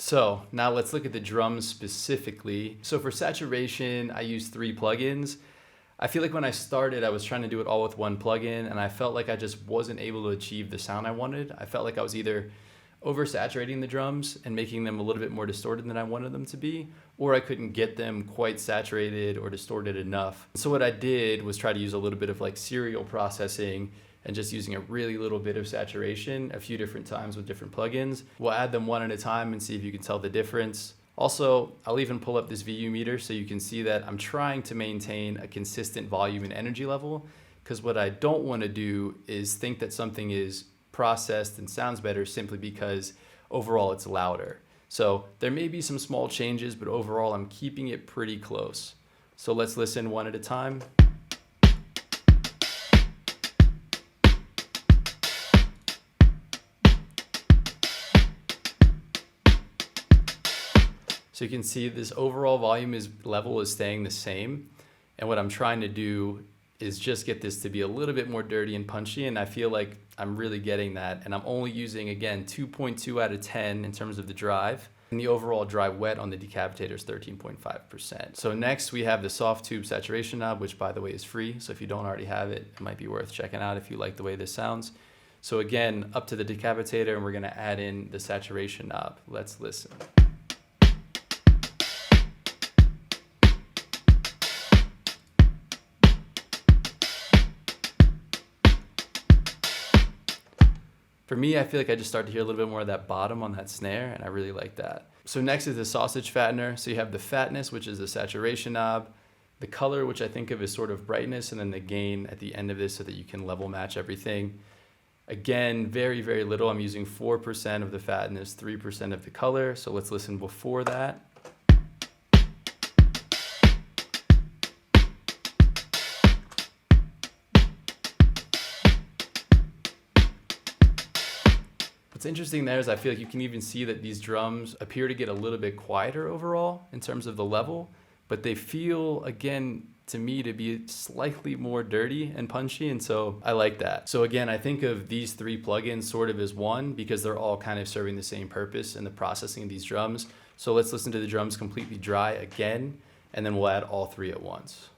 So now let's look at the drums specifically. So for saturation, I use 3 plugins. I feel like when I started, I was trying to do it all with one plugin, and I felt like I just wasn't able to achieve the sound I wanted. I felt like I was either oversaturating the drums and making them a little bit more distorted than I wanted them to be, or I couldn't get them quite saturated or distorted enough. So what I did was try to use a little bit of like serial processing and just using a really little bit of saturation a few different times with different plugins. We'll add them one at a time and see if you can tell the difference. Also, I'll even pull up this VU meter so you can see that I'm trying to maintain a consistent volume and energy level, because what I don't want to do is think that something is processed and sounds better simply because overall it's louder. So there may be some small changes, but overall I'm keeping it pretty close. So let's listen one at a time. So you can see this overall volume level is staying the same. And what I'm trying to do is just get this to be a little bit more dirty and punchy. And I feel like I'm really getting that. And I'm only using, again, 2.2 out of 10 in terms of the drive. And the overall dry wet on the decapitator is 13.5%. So next we have the soft tube saturation knob, which by the way is free. So if you don't already have it, it might be worth checking out if you like the way this sounds. So again, up to the decapitator, and we're gonna add in the saturation knob. Let's listen. For me, I feel like I just start to hear a little bit more of that bottom on that snare, and I really like that. So next is the sausage fattener. So you have the fatness, which is the saturation knob, the color, which I think of as sort of brightness, and then the gain at the end of this so that you can level match everything. Again, very, very little. I'm using 4% of the fatness, 3% of the color. So let's listen before that. What's interesting there is I feel like you can even see that these drums appear to get a little bit quieter overall in terms of the level, but they feel, again, to me to be slightly more dirty and punchy, and so I like that. So again, I think of these 3 plugins sort of as one because they're all kind of serving the same purpose in the processing of these drums. So let's listen to the drums completely dry again, and then we'll add all 3 at once.